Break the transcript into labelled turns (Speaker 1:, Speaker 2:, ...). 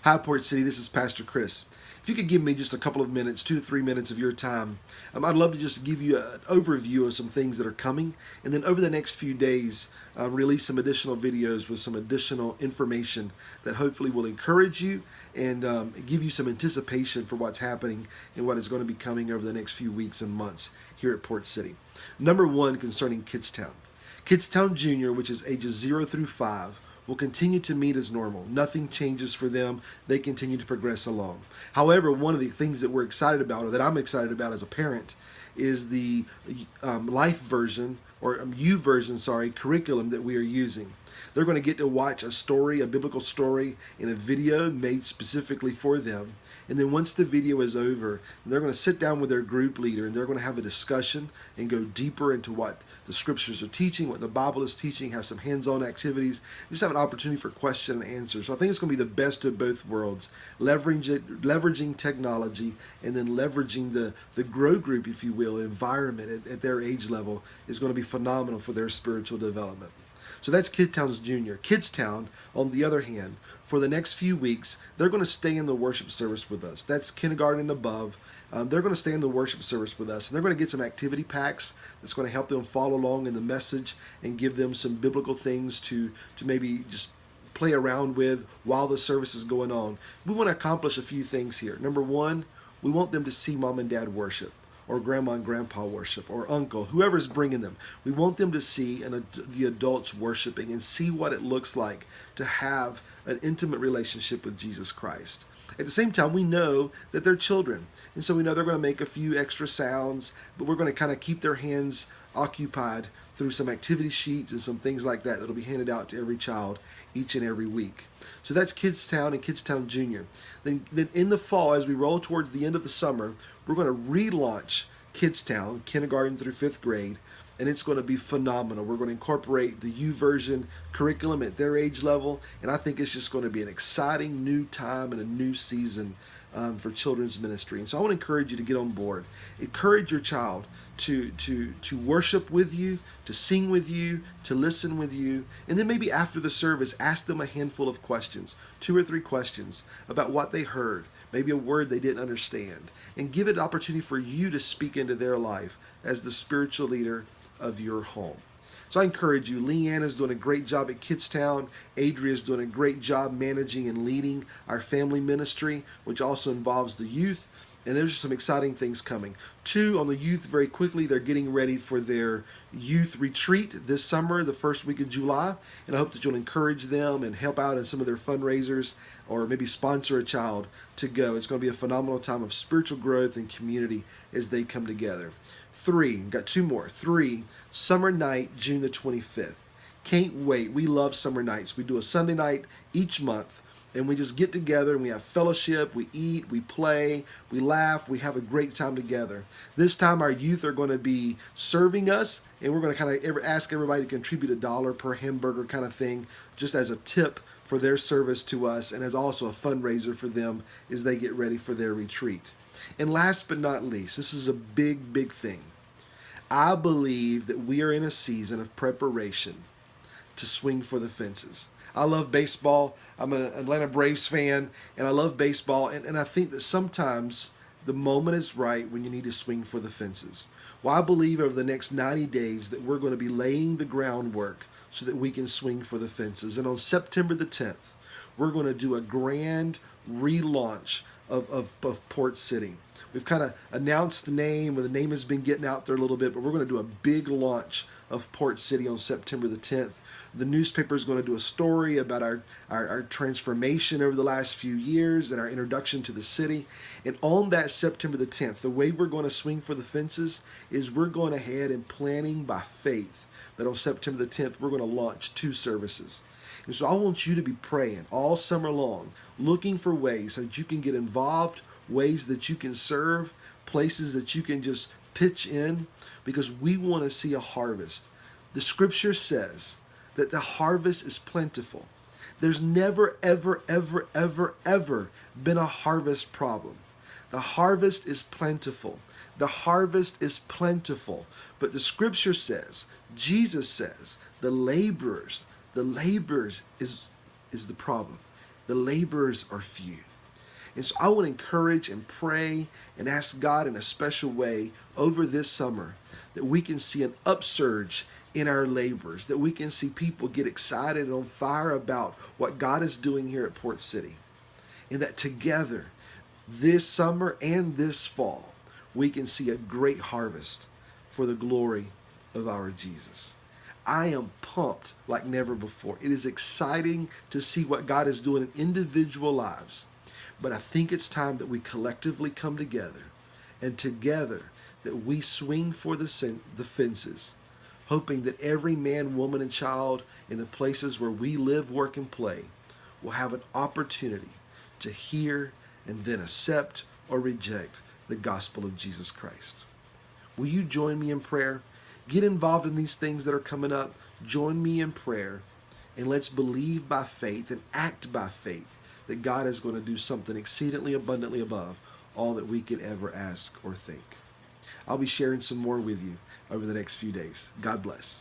Speaker 1: Hi, Port City. This is Pastor Chris. If you could give me just a couple of minutes, 2 to 3 minutes of your time, I'd love to just give you an overview of some things that are coming, and then over the next few days, release some additional videos with some additional information that hopefully will encourage you and give you some anticipation for what's happening and what is going to be coming over the next few weeks and months here at Port City. Number one, concerning Kidstown. Kidstown Junior, which is ages 0 through 5, will continue to meet as normal. Nothing changes for them. They continue to progress along. However, one of the things that we're excited about, or that I'm excited about as a parent, is the life version, or U version, sorry, curriculum that we are using. They're going to get to watch a story, a biblical story, in a video made specifically for them. And then once the video is over, they're going to sit down with their group leader and they're going to have a discussion and go deeper into what the scriptures are teaching, what the Bible is teaching, have some hands-on activities, just have an opportunity for question and answer. So I think it's going to be the best of both worlds, leveraging technology and then leveraging the grow group, if you will, environment at their age level is going to be phenomenal for their spiritual development. So that's Kidstown's Junior. Kidstown, on the other hand, for the next few weeks, they're going to stay in the worship service with us. That's kindergarten and above. They're going to stay in the worship service with us. And they're going to get some activity packs that's going to help them follow along in the message and give them some biblical things to maybe just play around with while the service is going on. We want to accomplish a few things here. Number one, we want them to see mom and dad worship, or grandma and grandpa worship, or uncle, whoever's bringing them. We want them to see the adults worshiping and see what it looks like to have an intimate relationship with Jesus Christ. At the same time, we know that they're children, and so we know they're going to make a few extra sounds, but we're going to kind of keep their hands occupied through some activity sheets and some things like that that'll be handed out to every child each and every week. So that's Kidstown and Kidstown Junior. Then in the fall, as we roll towards the end of the summer, we're going to relaunch Kidstown, kindergarten through 5th grade, and it's going to be phenomenal. We're going to incorporate the U version curriculum at their age level, and I think it's just going to be an exciting new time and a new season for children's ministry. And so I want to encourage you to get on board. Encourage your child to worship with you, to sing with you, to listen with you, and then maybe after the service, ask them a handful of questions, 2 or 3 questions about what they heard, maybe a word they didn't understand, and give it an opportunity for you to speak into their life as the spiritual leader of your home. So I encourage you. Leanne is doing a great job at Kidstown. Adria is doing a great job managing and leading our family ministry, which also involves the youth. And there's just some exciting things coming. 2, on the youth, very quickly, they're getting ready for their youth retreat this summer, the first week of July. And I hope that you'll encourage them and help out in some of their fundraisers, or maybe sponsor a child to go. It's going to be a phenomenal time of spiritual growth and community as they come together. 3, got 2 more. 3, summer night, June the 25th. Can't wait. We love summer nights. We do a Sunday night each month, and we just get together and we have fellowship, we eat, we play, we laugh, we have a great time together. This time our youth are going to be serving us, and we're going to kind of ask everybody to contribute $1 per hamburger kind of thing, just as a tip for their service to us, and as also a fundraiser for them as they get ready for their retreat. And last but not least, this is a big, big thing. I believe that we are in a season of preparation to swing for the fences. I love baseball. I'm an Atlanta Braves fan, and I love baseball. And I think that sometimes the moment is right when you need to swing for the fences. Well, I believe over the next 90 days that we're going to be laying the groundwork so that we can swing for the fences. And on September the 10th, we're going to do a grand relaunch of Port City. We've kind of announced the name, or the name has been getting out there a little bit, but we're going to do a big launch of Port City on September the 10th. The newspaper is going to do a story about our transformation over the last few years and our introduction to the city. And on that September the 10th, the way we're going to swing for the fences is we're going ahead and planning by faith that on September the 10th, we're going to launch 2 services. And so I want you to be praying all summer long, looking for ways that you can get involved, ways that you can serve, places that you can just pitch in, because we want to see a harvest. The scripture says that the harvest is plentiful. There's never, ever, ever, ever, ever been a harvest problem. The harvest is plentiful. The harvest is plentiful. But the scripture says, Jesus says, the laborers is the problem. The laborers are few. And so I want to encourage and pray and ask God in a special way over this summer that we can see an upsurge in our labors, that we can see people get excited and on fire about what God is doing here at Port City. And that together, this summer and this fall, we can see a great harvest for the glory of our Jesus. I am pumped like never before. It is exciting to see what God is doing in individual lives. But I think it's time that we collectively come together, and together that we swing for the fences, hoping that every man, woman, and child in the places where we live, work, and play will have an opportunity to hear and then accept or reject the gospel of Jesus Christ. Will you join me in prayer? Get involved in these things that are coming up. Join me in prayer, and let's believe by faith and act by faith that God is going to do something exceedingly abundantly above all that we could ever ask or think. I'll be sharing some more with you over the next few days. God bless.